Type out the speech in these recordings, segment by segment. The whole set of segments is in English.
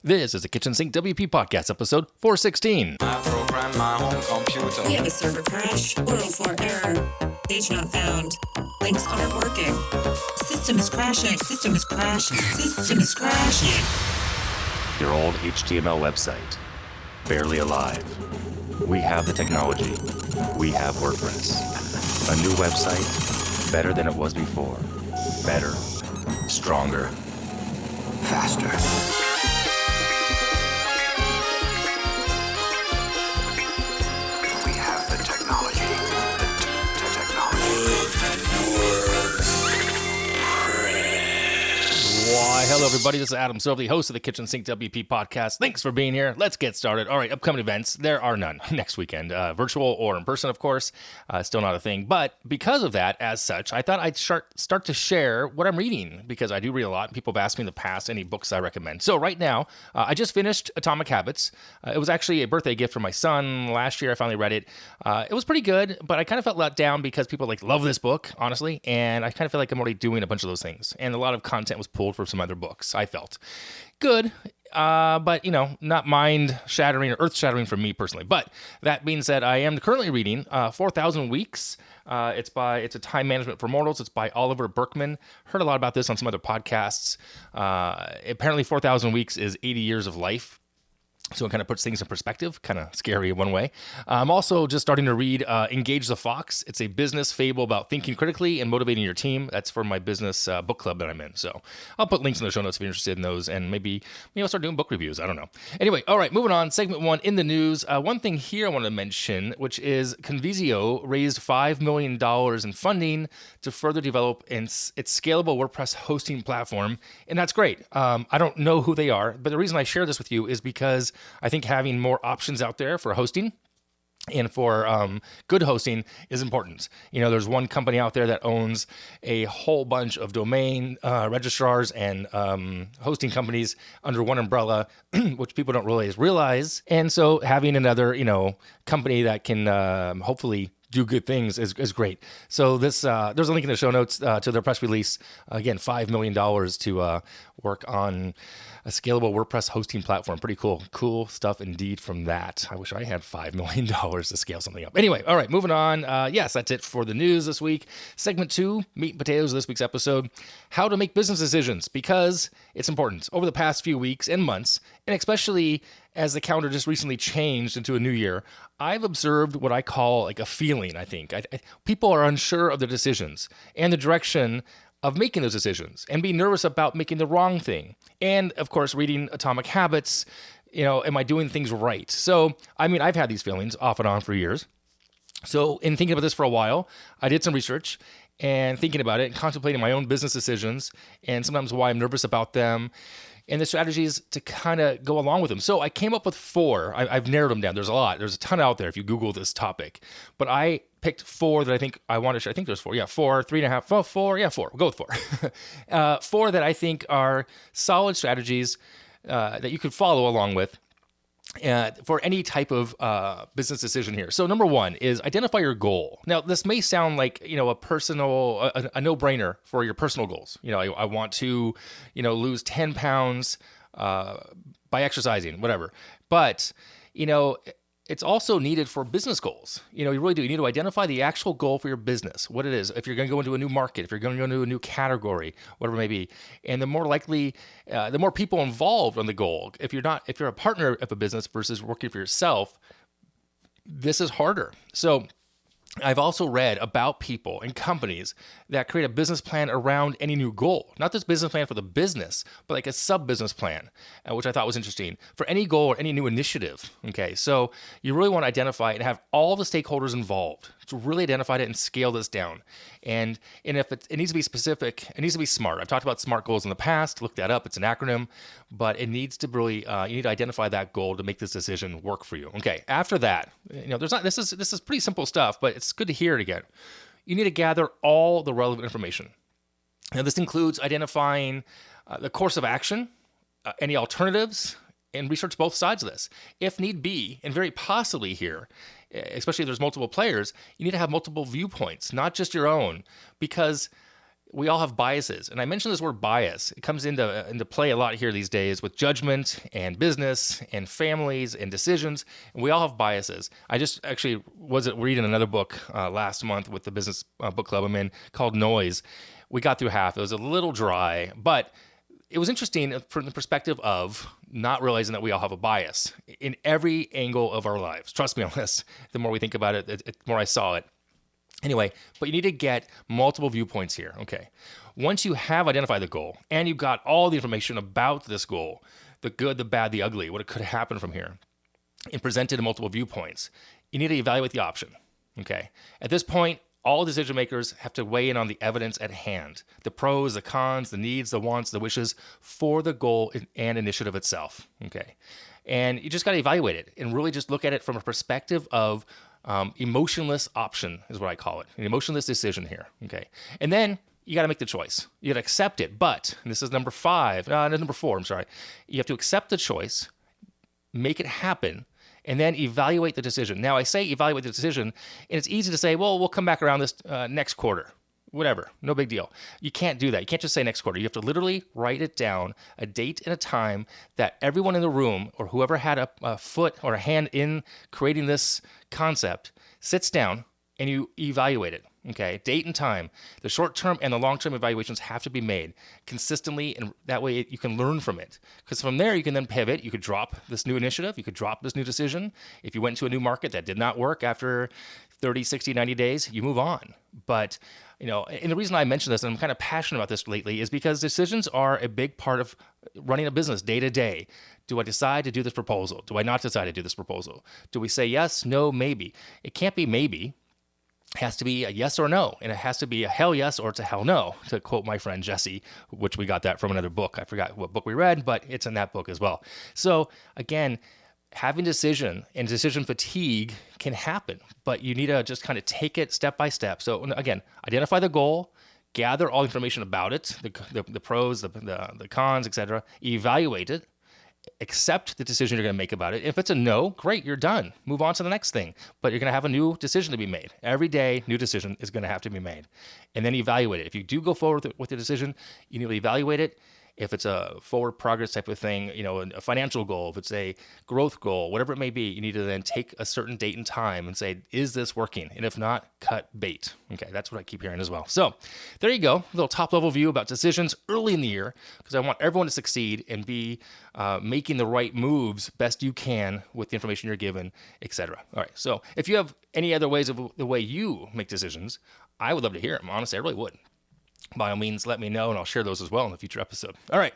This is the Kitchen Sink WP Podcast, episode 416. I program my home computer. We have a server crash. 404 error. Page not found. Links aren't working. System is crashing. System is crashing. System is crashing. Your old HTML website, barely alive. We have the technology. We have WordPress. A new website, better than it was before. Better, stronger, faster. Why, hello everybody, this is Adam Silver, the host of the Kitchen Sink WP podcast. Thanks for being here. Let's get started. All right, upcoming events. There are none next weekend. Virtual or in person, of course. Still not a thing. But because of that, as such, I thought I'd start to share what I'm reading, because I do read a lot. People have asked me in the past any books I recommend. So right now, I just finished Atomic Habits. It was actually a birthday gift from my son. Last year, I finally read it. It was pretty good, but I kind of felt let down because people love this book, honestly. And I kind of feel like I'm already doing a bunch of those things. And a lot of content was pulled from some other books, I felt. Good, but, not mind-shattering or earth-shattering for me personally. But that being said, I am currently reading 4,000 Weeks. It's a Time Management for Mortals. It's by Oliver Burkeman. Heard a lot about this on some other podcasts. Apparently 4,000 Weeks is 80 years of life. So it kind of puts things in perspective, kind of scary in one way. I'm also just starting to read Engage the Fox. It's a business fable about thinking critically and motivating your team. That's for my business book club that I'm in. So I'll put links in the show notes if you're interested in those, and maybe I'll start doing book reviews. I don't know. Anyway, all right, moving on. Segment 1 in the news. One thing here I want to mention, which is Convesio raised $5 million in funding to further develop its scalable WordPress hosting platform, and that's great. I don't know who they are, but the reason I share this with you is because I think having more options out there for hosting and for good hosting is important. There's one company out there that owns a whole bunch of domain registrars and hosting companies under one umbrella, which people don't really realize. And so having another, company that can hopefully do good things is great. So this there's a link in the show notes to their press release. Again, $5 million to work on a scalable WordPress hosting platform. Pretty cool. Cool stuff indeed from that. I wish I had $5 million to scale something up. Anyway, all right, moving on. Yes, that's it for the news this week. Segment 2, meat and potatoes of this week's episode, how to make business decisions, because it's important. Over the past few weeks and months, and especially as the calendar just recently changed into a new year, I've observed what I call a feeling, I think. People are unsure of their decisions and the direction of making those decisions and be nervous about making the wrong thing. And, of course, reading Atomic Habits, am I doing things right? So, I've had these feelings off and on for years. So, in thinking about this for a while, I did some research and thinking about it and contemplating my own business decisions and sometimes why I'm nervous about them and the strategies to kind of go along with them. So I came up with 4. I've narrowed them down. There's a lot. There's a ton out there if you Google this topic. But I picked 4 that I think I want to share. I think there's 4. Yeah, 4, 3.5, 4. Yeah, 4. We'll go with 4. 4 that I think are solid strategies that you could follow along with for any type of business decision here. So number 1 is identify your goal. Now, this may sound like, a no-brainer for your personal goals. I want to, lose 10 pounds by exercising, whatever. But, it's also needed for business goals. You really do. You need to identify the actual goal for your business, what it is. If you're going to go into a new market, if you're going to go into a new category, whatever it may be. And the more likely, the more people involved on the goal. If you're a partner of a business versus working for yourself, this is harder. So I've also read about people and companies that create a business plan around any new goal. Not this business plan for the business, but like a sub-business plan, which I thought was interesting for any goal or any new initiative. Okay, so you really want to identify and have all the stakeholders involved to really identify it and scale this down. And if it needs to be specific, it needs to be SMART. I've talked about SMART goals in the past. Look that up. It's an acronym, but it needs to really you need to identify that goal to make this decision work for you. Okay, after that, this is pretty simple stuff, but it's good to hear it again. You need to gather all the relevant information. Now, this includes identifying the course of action, any alternatives, and research both sides of this. If need be, and very possibly here, especially if there's multiple players, you need to have multiple viewpoints, not just your own, because we all have biases. And I mentioned this word bias. It comes into play a lot here these days with judgment and business and families and decisions. And we all have biases. I just actually was reading another book last month with the business book club I'm in called Noise. We got through half. It was a little dry, but it was interesting from the perspective of not realizing that we all have a bias in every angle of our lives. Trust me on this. The more we think about it, the more I saw it. Anyway, but you need to get multiple viewpoints here, okay? Once you have identified the goal and you've got all the information about this goal, the good, the bad, the ugly, what could happen from here, and presented in multiple viewpoints, you need to evaluate the option, okay? At this point, all decision makers have to weigh in on the evidence at hand, the pros, the cons, the needs, the wants, the wishes for the goal and initiative itself, okay? And you just got to evaluate it and really just look at it from a perspective of emotionless option is what I call it. An emotionless decision here. Okay. And then you got to make the choice. You got to accept it. But, and this is number 4, I'm sorry. You have to accept the choice, make it happen, and then evaluate the decision. Now, I say evaluate the decision, and it's easy to say, well, we'll come back around this next quarter. Whatever, no big deal. You can't do that. You can't just say next quarter. You have to literally write it down, a date and a time that everyone in the room or whoever had a foot or a hand in creating this concept sits down and you evaluate it. Okay, date and time. The short-term and the long-term evaluations have to be made consistently, and that way you can learn from it. Because from there, you can then pivot. You could drop this new initiative. You could drop this new decision. If you went to a new market that did not work after 30, 60, 90 days, you move on. But, and the reason I mention this, and I'm kind of passionate about this lately, is because decisions are a big part of running a business day to day. Do I decide to do this proposal? Do I not decide to do this proposal? Do we say yes, no, maybe? It can't be maybe. It has to be a yes or no, and it has to be a hell yes or it's a hell no, to quote my friend Jesse, which we got that from another book. I forgot what book we read, but it's in that book as well. So again, having decision and decision fatigue can happen, but you need to just kind of take it step by step. So again, identify the goal, gather all the information about it, the pros, the cons, etc. Evaluate it, accept the decision you're going to make about it. If it's a no, great, you're done. Move on to the next thing. But you're going to have a new decision to be made. Every day, new decision is going to have to be made. And then evaluate it. If you do go forward with the decision, you need to evaluate it. If it's a forward progress type of thing, a financial goal, if it's a growth goal, whatever it may be, you need to then take a certain date and time and say, is this working? And if not, cut bait. Okay, that's what I keep hearing as well. So there you go, a little top level view about decisions early in the year, because I want everyone to succeed and be making the right moves best you can with the information you're given, etc. All right, so if you have any other ways of the way you make decisions, I would love to hear them. Honestly, I really would. By all means, let me know, and I'll share those as well in a future episode. All right.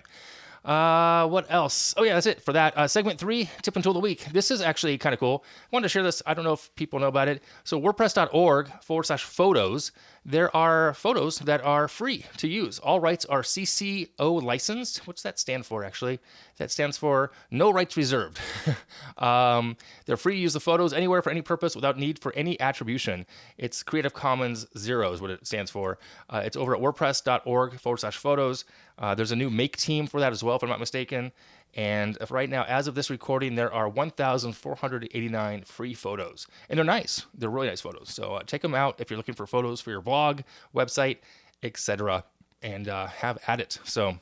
What else? Oh, yeah, that's it for that. Segment 3, tip and tool of the week. This is actually kind of cool. I wanted to share this. I don't know if people know about it. So WordPress.org/photos, there are photos that are free to use. All rights are CCO licensed. What's that stand for, actually? That stands for no rights reserved. They're free to use the photos anywhere for any purpose without need for any attribution. It's Creative Commons 0 is what it stands for. It's over at WordPress.org/photos. There's a new make team for that as well, if I'm not mistaken. And right now, as of this recording, there are 1,489 free photos. And they're nice. They're really nice photos. So check them out if you're looking for photos for your blog, website, etc. And have at it. So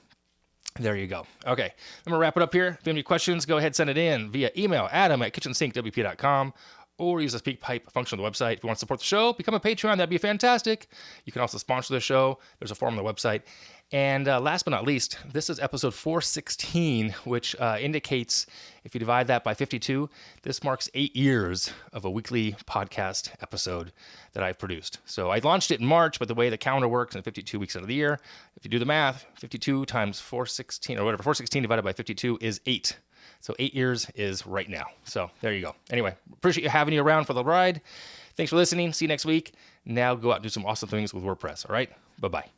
there you go. Okay, I'm going to wrap it up here. If you have any questions, go ahead, send it in via email, adam@KitchensinkWP.com, or use the SpeakPipe function on the website. If you want to support the show, become a Patreon. That'd be fantastic. You can also sponsor the show. There's a form on the website. And last but not least, this is episode 416, which indicates, if you divide that by 52, this marks 8 years of a weekly podcast episode that I've produced. So I launched it in March, but the way the calendar works, in 52 weeks out of the year, if you do the math, 52 times 416, or whatever, 416 divided by 52 is 8. So 8 years is right now. So there you go. Anyway, appreciate you having you around for the ride. Thanks for listening. See you next week. Now go out and do some awesome things with WordPress. All right? Bye-bye.